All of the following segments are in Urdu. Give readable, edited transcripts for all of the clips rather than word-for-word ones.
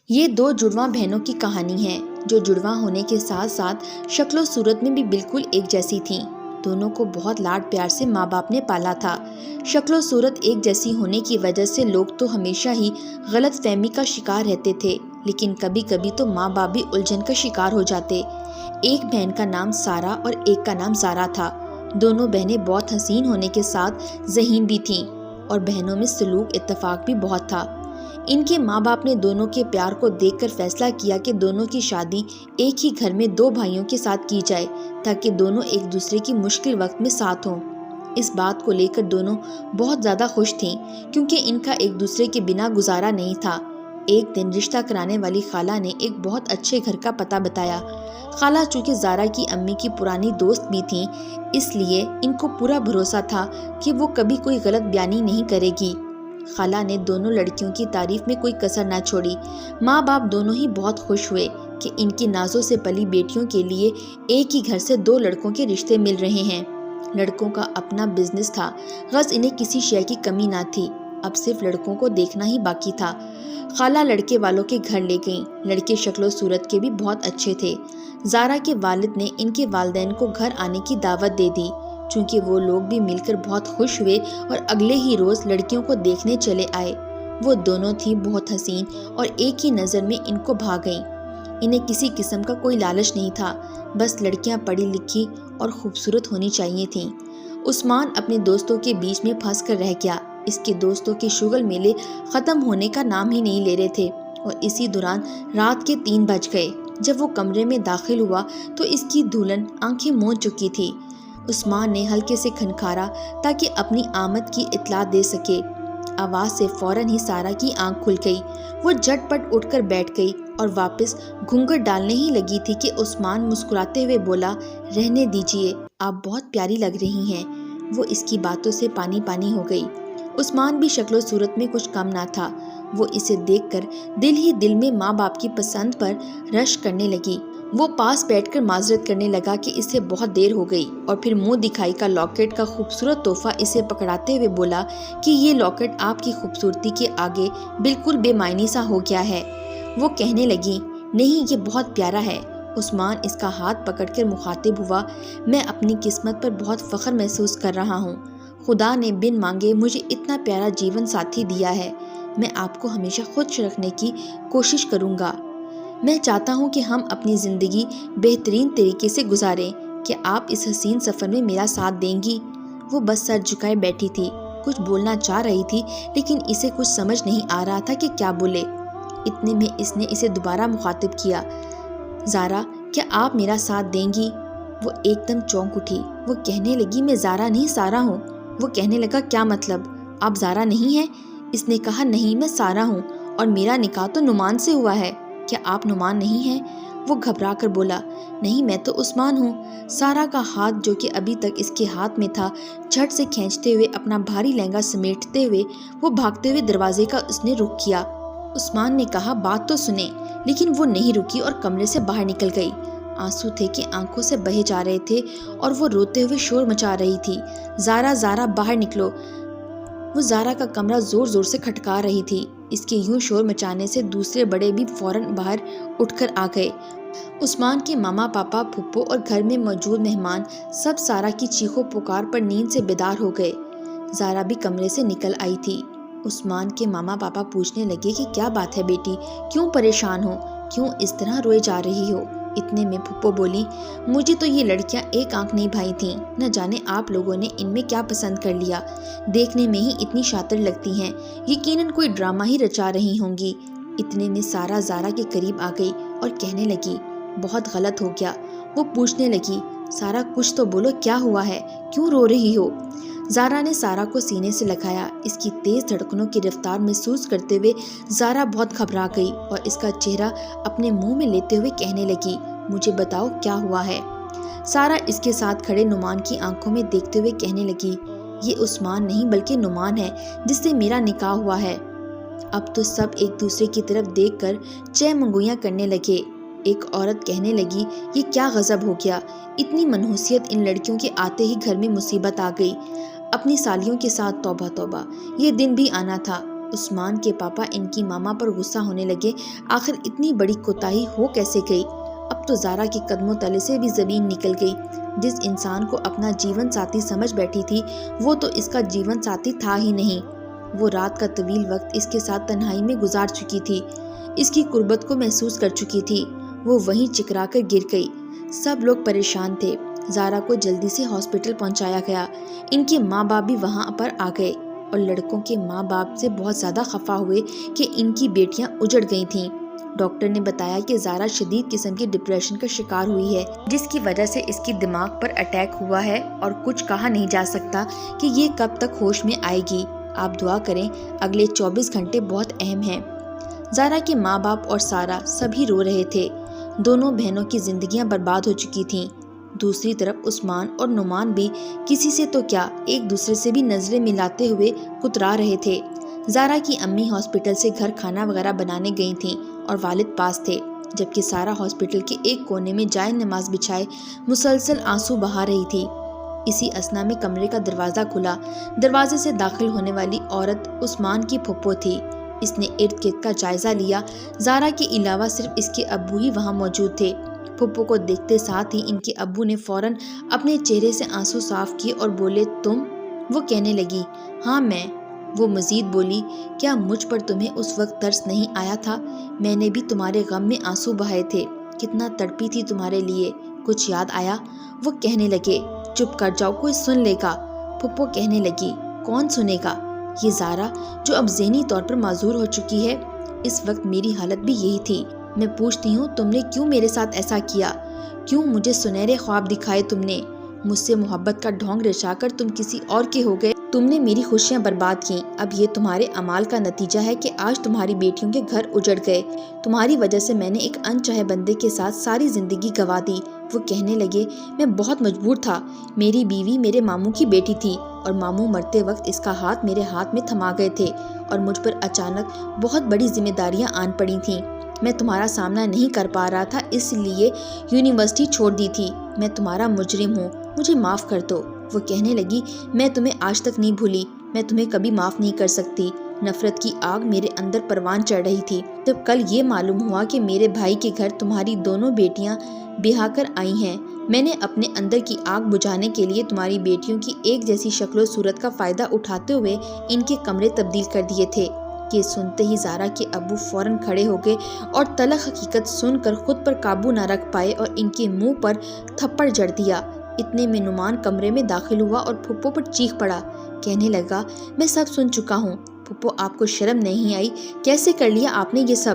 یہ دو جڑواں بہنوں کی کہانی ہے جو جڑواں ہونے کے ساتھ ساتھ شکل و صورت میں بھی بالکل ایک جیسی تھیں۔ دونوں کو بہت لاڈ پیار سے ماں باپ نے پالا تھا۔ شکل و صورت ایک جیسی ہونے کی وجہ سے لوگ تو ہمیشہ ہی غلط فہمی کا شکار رہتے تھے، لیکن کبھی کبھی تو ماں باپ بھی الجھن کا شکار ہو جاتے۔ ایک بہن کا نام سارا اور ایک کا نام زارا تھا۔ دونوں بہنیں بہت حسین ہونے کے ساتھ ذہین بھی تھیں اور بہنوں میں سلوک اتفاق بھی بہت تھا۔ ان کے ماں باپ نے دونوں کے پیار کو دیکھ کر فیصلہ کیا کہ دونوں کی شادی ایک ہی گھر میں دو بھائیوں کے ساتھ کی جائے تاکہ دونوں ایک دوسرے کی مشکل وقت میں ساتھ ہوں۔ اس بات کو لے کر دونوں بہت زیادہ خوش تھیں کیونکہ ان کا ایک دوسرے کے بنا گزارا نہیں تھا۔ ایک دن رشتہ کرانے والی خالہ نے ایک بہت اچھے گھر کا پتہ بتایا۔ خالہ چونکہ زارا کی امی کی پرانی دوست بھی تھیں، اس لیے ان کو پورا بھروسہ تھا کہ وہ کبھی کوئی غلط بیانی نہیں کرے گی۔ خالہ نے دونوں لڑکیوں کی تعریف میں کوئی کسر نہ چھوڑی۔ ماں باپ دونوں ہی بہت خوش ہوئے کہ ان کی نازوں سے پلی بیٹیوں کے لیے ایک ہی گھر سے دو لڑکوں کے رشتے مل رہے ہیں۔ لڑکوں کا اپنا بزنس تھا، غرض انہیں کسی شے کی کمی نہ تھی، اب صرف لڑکوں کو دیکھنا ہی باقی تھا۔ خالہ لڑکے والوں کے گھر لے گئیں۔ لڑکے شکل و صورت کے بھی بہت اچھے تھے۔ زارا کے والد نے ان کے والدین کو گھر آنے کی دعوت دے دی۔ چونکہ وہ لوگ بھی مل کر بہت خوش ہوئے اور اگلے ہی روز لڑکیوں کو دیکھنے چلے آئے۔ وہ دونوں تھیں بہت حسین اور ایک ہی نظر میں ان کو بھا گئیں۔ انہیں کسی قسم کا کوئی لالچ نہیں تھا، بس لڑکیاں پڑھی لکھی اور خوبصورت ہونی چاہیے تھیں۔ عثمان اپنے دوستوں کے بیچ میں پھنس کر رہ گیا۔ اس کے دوستوں کے شغل میلے ختم ہونے کا نام ہی نہیں لے رہے تھے اور اسی دوران رات کے 3 بج گئے۔ جب وہ کمرے میں داخل ہوا تو اس کی دلہن آنکھیں موند چکی تھی۔ عثمان نے ہلکے سے کھنکھارا تاکہ اپنی آمد کی اطلاع دے سکے۔ آواز سے فوراً ہی سارا کی آنکھ کھل گئی۔ وہ جھٹ پٹ اٹھ کر بیٹھ گئی اور واپس گھونگھٹ ڈالنے ہی لگی تھی کہ عثمان مسکراتے ہوئے بولا، رہنے دیجئے، آپ بہت پیاری لگ رہی ہیں۔ وہ اس کی باتوں سے پانی پانی ہو گئی۔ عثمان بھی شکل و صورت میں کچھ کم نہ تھا۔ وہ اسے دیکھ کر دل ہی دل میں ماں باپ کی پسند پر رشک کرنے لگی۔ وہ پاس بیٹھ کر معذرت کرنے لگا کہ اسے بہت دیر ہو گئی اور پھر منہ دکھائی کا لاکٹ کا خوبصورت تحفہ اسے پکڑاتے ہوئے بولا کہ یہ لاکٹ آپ کی خوبصورتی کے آگے بالکل بے معنی سا ہو گیا ہے۔ وہ کہنے لگی، نہیں، یہ بہت پیارا ہے۔ عثمان اس کا ہاتھ پکڑ کر مخاطب ہوا، میں اپنی قسمت پر بہت فخر محسوس کر رہا ہوں۔ خدا نے بن مانگے مجھے اتنا پیارا جیون ساتھی دیا ہے۔ میں آپ کو ہمیشہ خوش رکھنے کی کوشش کروں گا۔ میں چاہتا ہوں کہ ہم اپنی زندگی بہترین طریقے سے گزاریں۔ کیا آپ اس حسین سفر میں میرا ساتھ دیں گی؟ وہ بس سر جھکائے بیٹھی تھی، کچھ بولنا چاہ رہی تھی لیکن اسے کچھ سمجھ نہیں آ رہا تھا کہ کیا بولے۔ اتنے میں اس نے اسے دوبارہ مخاطب کیا، زارا، کیا آپ میرا ساتھ دیں گی؟ وہ ایک دم چونک اٹھی۔ وہ کہنے لگی، میں زارا نہیں، سارا ہوں۔ وہ کہنے لگا، کیا مطلب؟ آپ زارا نہیں ہیں؟ اس نے کہا، نہیں، میں سارا ہوں اور میرا نکاح تو نعمان سے ہوا ہے۔ کیا آپ نعمان نہیں ہیں؟ وہ گھبرا کر بولا، نہیں، میں تو عثمان ہوں۔ سارا کا ہاتھ جو کہ ابھی تک اس کے ہاتھ میں تھا جھٹ سے کھینچتے ہوئے اپنا بھاری لہنگا سمیٹتے ہوئے وہ بھاگتے ہوئے دروازے کا اس نے رخ کیا۔ عثمان نے کہا، بات تو سنیں، لیکن وہ نہیں رکی اور کمرے سے باہر نکل گئی۔ آنسو تھے کہ آنکھوں سے بہے جا رہے تھے اور وہ روتے ہوئے شور مچا رہی تھی، زارا، زارا، باہر نکلو۔ وہ زارا کا کمرہ زور زور سے کھٹکا رہی تھی۔ اس کے یوں شور مچانے سے دوسرے بڑے بھی فوراً باہر اٹھ کر آ گئے۔ عثمان کے ماما، پاپا، پھپھو اور گھر میں موجود مہمان سب سارا کی چیخو پکار پر نیند سے بیدار ہو گئے۔ زارا بھی کمرے سے نکل آئی تھی۔ عثمان کے ماما پاپا پوچھنے لگے کہ کیا بات ہے بیٹی، کیوں پریشان ہو، کیوں اس طرح روئے جا رہی ہو؟ اتنے میں پھپھو بولی، مجھے تو یہ لڑکیاں ایک آنکھ نہیں بھائی تھیں، نہ جانے آپ لوگوں نے ان میں کیا پسند کر لیا، دیکھنے میں ہی اتنی شاطر لگتی ہیں، یقیناً کوئی ڈرامہ ہی رچا رہی ہوں گی۔ اتنے میں سارا زارا کے قریب آ گئی اور کہنے لگی، بہت غلط ہو گیا۔ وہ پوچھنے لگی، سارا، کچھ تو بولو، کیا ہوا ہے، کیوں رو رہی ہو؟ زارا نے سارا کو سینے سے لگایا۔ اس کی تیز دھڑکنوں کی رفتار محسوس کرتے ہوئے زارا بہت گھبرا گئی اور اس کا چہرہ اپنے منہ میں لیتے ہوئے کہنے لگی، مجھے بتاؤ کیا ہوا ہے؟ سارا اس کے ساتھ کھڑے نعمان کی آنکھوں میں دیکھتے ہوئے کہنے لگی، یہ عثمان نہیں بلکہ نعمان ہے جس سے میرا نکاح ہوا ہے۔ اب تو سب ایک دوسرے کی طرف دیکھ کر چہ منگویاں کرنے لگے۔ ایک عورت کہنے لگی، یہ کیا غضب ہو گیا، اتنی منحوسیت، ان لڑکیوں کے آتے ہی گھر میں مصیبت آ گئی۔ اپنی سالیوں کے ساتھ توبہ توبہ، یہ دن بھی آنا تھا۔ عثمان کے پاپا ان کی ماما پر غصہ ہونے لگے، آخر اتنی بڑی کوتاہی ہو کیسے گئی؟ اب تو زارا کے قدموں تلے سے بھی زمین نکل گئی۔ جس انسان کو اپنا جیون ساتھی سمجھ بیٹھی تھی وہ تو اس کا جیون ساتھی تھا ہی نہیں۔ وہ رات کا طویل وقت اس کے ساتھ تنہائی میں گزار چکی تھی، اس کی قربت کو محسوس کر چکی تھی۔ وہ وہیں چکرا کر گر گئی۔ سب لوگ پریشان تھے۔ زارا کو جلدی سے ہاسپٹل پہنچایا گیا۔ ان کے ماں باپ بھی وہاں پر آ گئے اور لڑکوں کے ماں باپ سے بہت زیادہ خفا ہوئے کہ ان کی بیٹیاں اجڑ گئی تھیں۔ ڈاکٹر نے بتایا کہ زارا شدید قسم کی ڈپریشن کا شکار ہوئی ہے، جس کی وجہ سے اس کی دماغ پر اٹیک ہوا ہے اور کچھ کہا نہیں جا سکتا کہ یہ کب تک ہوش میں آئے گی۔ آپ دعا کریں، اگلے 24 گھنٹے بہت اہم ہیں۔ زارا کے ماں باپ اور سارا سبھی رو رہے تھے۔ دونوں بہنوں کی زندگیاں برباد ہو چکی تھیں۔ دوسری طرف عثمان اور نعمان بھی کسی سے تو کیا ایک دوسرے سے بھی نظریں ملاتے ہوئے کترا رہے تھے۔ زارا کی امی ہاسپٹل سے گھر کھانا وغیرہ بنانے گئی تھیں اور والد پاس تھے، جبکہ سارا ہاسپٹل کے ایک کونے میں جائے نماز بچھائے مسلسل آنسو بہا رہی تھی۔ اسی اثنا میں کمرے کا دروازہ کھلا۔ دروازے سے داخل ہونے والی عورت عثمان کی پھپھو تھی۔ اس نے ارد گرد کا جائزہ لیا۔ زارا کے علاوہ صرف اس کے ابو ہی وہاں موجود تھے۔ پھپھو کو دیکھتے ساتھ ہی ان کے ابو نے فوراً اپنے چہرے سے آنسو صاف کیے اور بولے، تم؟ وہ کہنے لگی، ہاں میں۔ وہ مزید بولی، کیا مجھ پر تمہیں اس وقت ترس نہیں آیا تھا؟ میں نے بھی تمہارے غم میں آنسو بہائے تھے، کتنا تڑپی تھی تمہارے لیے، کچھ یاد آیا؟ وہ کہنے لگے، چپ کر جاؤ، کوئی سن لے گا۔ پھپھو کہنے لگی، کون سنے گا؟ یہ زارا جو اب ذہنی طور پر معذور ہو چکی ہے۔ اس وقت میری حالت بھی یہی تھی۔ میں پوچھتی ہوں، تم نے کیوں میرے ساتھ ایسا کیا؟ کیوں مجھے سنہرے خواب دکھائے تم نے؟ مجھ سے محبت کا ڈھونگ رچا کر تم کسی اور کے ہو گئے۔ تم نے میری خوشیاں برباد کیں۔ اب یہ تمہارے اعمال کا نتیجہ ہے کہ آج تمہاری بیٹیوں کے گھر اجڑ گئے۔ تمہاری وجہ سے میں نے ایک انچاہے بندے کے ساتھ ساری زندگی گنوا دی۔ وہ کہنے لگے، میں بہت مجبور تھا۔ میری بیوی میرے ماموں کی بیٹی تھی اور ماموں مرتے وقت اس کا ہاتھ میرے ہاتھ میں تھما گئے تھے اور مجھ پر اچانک بہت بڑی ذمہ داریاں آن پڑی تھیں۔ میں تمہارا سامنا نہیں کر پا رہا تھا، اس لیے یونیورسٹی چھوڑ دی تھی۔ میں تمہارا مجرم ہوں، مجھے معاف کر دو۔ وہ کہنے لگی، میں تمہیں آج تک نہیں بھولی، میں تمہیں کبھی معاف نہیں کر سکتی۔ نفرت کی آگ میرے اندر پروان چڑھ رہی تھی جب کل یہ معلوم ہوا کہ میرے بھائی کے گھر تمہاری دونوں بیٹیاں بیاہ کر آئی ہیں۔ میں نے اپنے اندر کی آگ بجھانے کے لیے تمہاری بیٹیوں کی ایک جیسی شکل و صورت کا فائدہ اٹھاتے ہوئے ان کے کمرے تبدیل کر دیے تھے۔ یہ سنتے ہی زارا کے ابو فوراً کھڑے ہو گئے اور تلخ حقیقت سن کر خود پر قابو نہ رکھ پائے اور ان کے منہ پر تھپڑ جڑ دیا۔ اتنے میں نعمان کمرے میں داخل ہوا اور پھپھو پر چیخ پڑا، کہنے لگا، میں سب سن چکا ہوں۔ پھپھو، آپ کو شرم نہیں آئی؟ کیسے کر لیا آپ نے یہ سب؟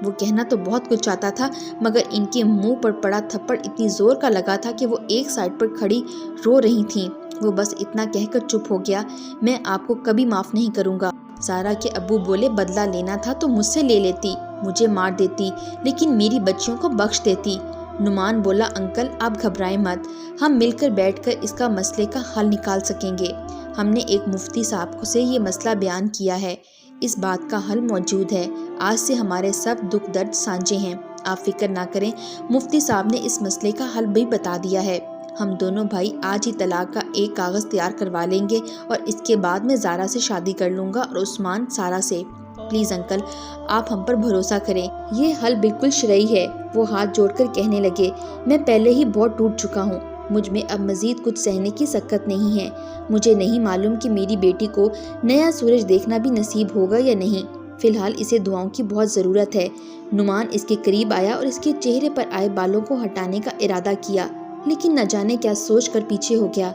وہ کہنا تو بہت کچھ چاہتا تھا، مگر ان کے منہ پر پڑا تھپڑ اتنی زور کا لگا تھا کہ وہ ایک سائڈ پر کھڑی رو رہی تھیں۔ وہ بس اتنا کہہ کر چپ ہو گیا، میں آپ کو کبھی معاف نہیں کروں گا۔ زارا کے ابو بولے، بدلہ لینا تھا تو مجھ سے لے لیتی، مجھے مار دیتی، لیکن میری بچیوں کو بخش دیتی۔ نعمان بولا، انکل آپ گھبرائیں مت، ہم مل کر بیٹھ کر اس کا مسئلے کا حل نکال سکیں گے۔ ہم نے ایک مفتی صاحب سے یہ مسئلہ بیان کیا ہے، اس بات کا حل موجود ہے۔ آج سے ہمارے سب دکھ درد سانجے ہیں، آپ فکر نہ کریں، مفتی صاحب نے اس مسئلے کا حل بھی بتا دیا ہے۔ ہم دونوں بھائی آج ہی طلاق کا ایک کاغذ تیار کروا لیں گے اور اس کے بعد میں زارا سے شادی کر لوں گا اور عثمان سارا سے۔ پلیز انکل، آپ ہم پر بھروسہ کریں، یہ حل بالکل شرعی ہے۔ وہ ہاتھ جوڑ کر کہنے لگے، میں پہلے ہی بہت ٹوٹ چکا ہوں، مجھ میں اب مزید کچھ سہنے کی سکت نہیں ہے۔ مجھے نہیں معلوم کہ میری بیٹی کو نیا سورج دیکھنا بھی نصیب ہوگا یا نہیں۔ فی الحال اسے دعاؤں کی بہت ضرورت ہے۔ نعمان اس کے قریب آیا اور اس کے چہرے پر آئے بالوں کو ہٹانے کا ارادہ کیا، لیکن نہ جانے کیا سوچ کر پیچھے ہو گیا۔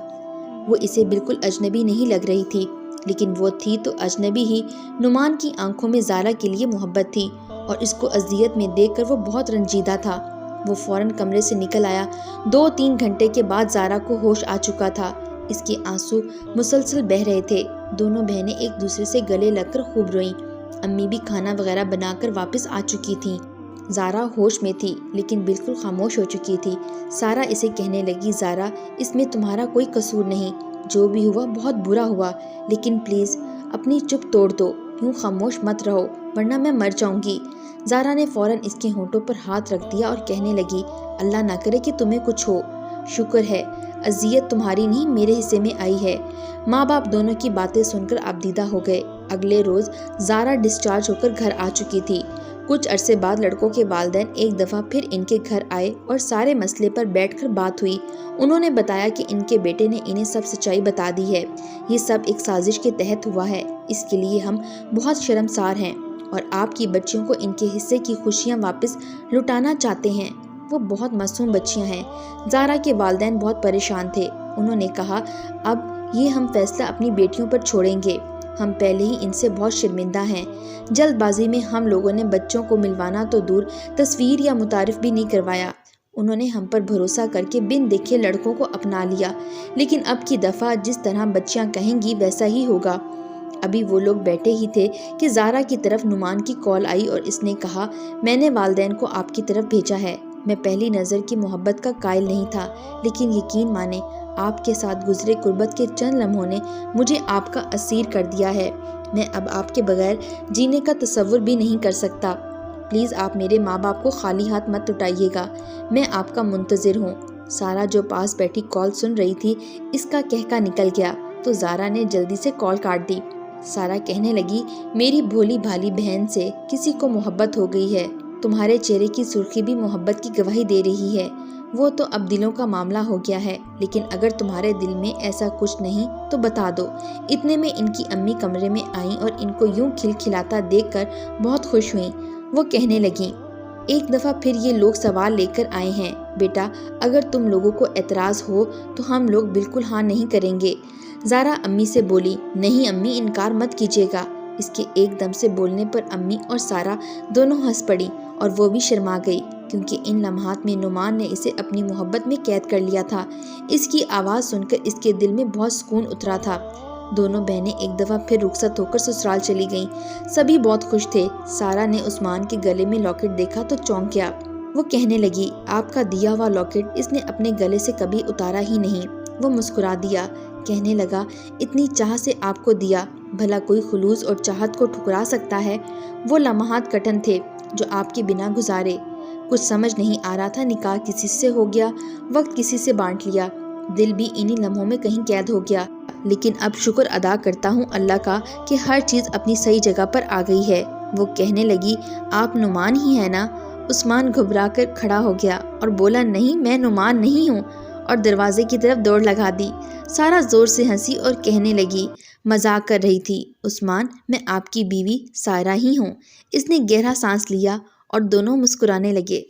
وہ اسے بالکل اجنبی نہیں لگ رہی تھی، لیکن وہ تھی تو اجنبی ہی۔ نعمان کی آنکھوں میں زارا کے لیے محبت تھی اور اس کو اذیت میں دیکھ کر وہ بہت رنجیدہ تھا۔ وہ فوراً کمرے سے نکل آیا۔ 2-3 گھنٹے کے بعد زارا کو ہوش آ چکا تھا۔ اس کے آنسو مسلسل بہہ رہے تھے۔ دونوں بہنیں ایک دوسرے سے گلے لگ کر خوب روئیں۔ امی بھی کھانا وغیرہ بنا کر واپس آ چکی تھیں۔ زارا ہوش میں تھی لیکن بالکل خاموش ہو چکی تھی۔ سارا اسے کہنے لگی، زارا، اس میں تمہارا کوئی قصور نہیں، جو بھی ہوا بہت برا ہوا، لیکن پلیز اپنی چپ توڑ دو، یوں خاموش مت رہو ورنہ میں مر جاؤں گی۔ زارا نے فوراً اس کے ہونٹوں پر ہاتھ رکھ دیا اور کہنے لگی، اللہ نہ کرے کہ تمہیں کچھ ہو۔ شکر ہے اذیت تمہاری نہیں میرے حصے میں آئی ہے۔ ماں باپ دونوں کی باتیں سن کر آبدیدہ ہو گئے۔ اگلے روز زارا ڈسچارج ہو کر گھر آ چکی تھی۔ کچھ عرصے بعد لڑکوں کے والدین ایک دفعہ پھر ان کے گھر آئے اور سارے مسئلے پر بیٹھ کر بات ہوئی۔ انہوں نے بتایا کہ ان کے بیٹے نے انہیں سب سچائی بتا دی ہے۔ یہ سب ایک سازش کے تحت ہوا ہے، اس کے لیے ہم بہت شرمسار ہیں اور آپ کی بچیوں کو ان کے حصے کی خوشیاں واپس لوٹانا چاہتے ہیں۔ وہ بہت معصوم بچیاں ہیں۔ زارا کے والدین بہت پریشان تھے۔ انہوں نے کہا اب یہ ہم فیصلہ اپنی بیٹیوں پر چھوڑیں گے۔ ہم پہلے ہی ان سے بہت شرمندہ ہیں۔ جلد بازی میں ہم لوگوں نے بچوں کو ملوانا تو دور تصویر یا متعارف بھی نہیں کروایا۔ انہوں نے ہم پر بھروسہ کر کے بن دیکھے لڑکوں کو اپنا لیا، لیکن اب کی دفعہ جس طرح بچیاں کہیں گی ویسا ہی ہوگا۔ ابھی وہ لوگ بیٹھے ہی تھے کہ زارا کی طرف نعمان کی کال آئی اور اس نے کہا میں نے والدین کو آپ کی طرف بھیجا ہے۔ میں پہلی نظر کی محبت کا قائل نہیں تھا، لیکن یقین مانیں آپ کے ساتھ گزرے قربت کے چند لمحوں نے مجھے آپ کا اسیر کر دیا ہے۔ میں اب آپ کے بغیر جینے کا تصور بھی نہیں کر سکتا۔ پلیز آپ میرے ماں باپ کو خالی ہاتھ مت لوٹائیے گا۔ میں آپ کا منتظر ہوں۔ سارا جو پاس بیٹھی کال سن رہی تھی، اس کا کہکا نکل گیا تو زارا نے جلدی سے کال کاٹ دی۔ سارا کہنے لگی میری بھولی بھالی بہن سے کسی کو محبت ہو گئی ہے۔ تمہارے چہرے کی سرخی بھی محبت کی گواہی دے رہی ہے۔ وہ تو اب دلوں کا معاملہ ہو گیا ہے، لیکن اگر تمہارے دل میں ایسا کچھ نہیں تو بتا دو۔ اتنے میں ان کی امی کمرے میں آئیں اور ان کو یوں کھلکھلاتا دیکھ کر بہت خوش ہوئیں۔ وہ کہنے لگیں ایک دفعہ پھر یہ لوگ سوال لے کر آئے ہیں بیٹا، اگر تم لوگوں کو اعتراض ہو تو ہم لوگ بالکل ہاں نہیں کریں گے۔ زارا امی سے بولی نہیں امی، انکار مت کیجیے گا۔ اس کے ایک دم سے بولنے پر امی اور سارا دونوں ہنس پڑی اور وہ بھی شرما گئی، کیونکہ ان لمحات میں نعمان نے اسے اپنی محبت میں قید کر لیا تھا۔ اس کی آواز سن کر اس کے دل میں بہت سکون اترا تھا۔ دونوں بہنیں ایک دفعہ پھر رخصت ہو کر سسرال چلی گئیں۔ سبھی بہت خوش تھے۔ سارا نے عثمان کے گلے میں لاکٹ دیکھا تو چونک گیا۔ وہ کہنے لگی آپ کا دیا ہوا لاکٹ اس نے اپنے گلے سے کبھی اتارا ہی نہیں۔ وہ مسکرا دیا، کہنے لگا اتنی چاہ سے آپ کو دیا، بھلا کوئی خلوص اور چاہت کو ٹھکرا سکتا ہے؟ وہ لمحات کٹن تھے جو آپ کے بنا گزارے۔ کچھ سمجھ نہیں آ رہا تھا، نکاح کسی سے ہو گیا، وقت کسی سے بانٹ لیا، دل بھی انہی لمحوں میں کہیں قید ہو گیا، لیکن اب شکر ادا کرتا ہوں اللہ کا کہ ہر چیز اپنی صحیح جگہ پر آ گئی ہے۔ وہ کہنے لگی آپ نعمان ہی ہیں نا؟ عثمان گھبرا کر کھڑا ہو گیا اور بولا نہیں میں نعمان نہیں ہوں، اور دروازے کی طرف دوڑ لگا دی۔ سارا زور سے ہنسی اور کہنے لگی مذاق کر رہی تھی عثمان، میں آپ کی بیوی سائرہ ہی ہوں۔ اس نے گہرا سانس لیا اور دونوں مسکرانے لگے۔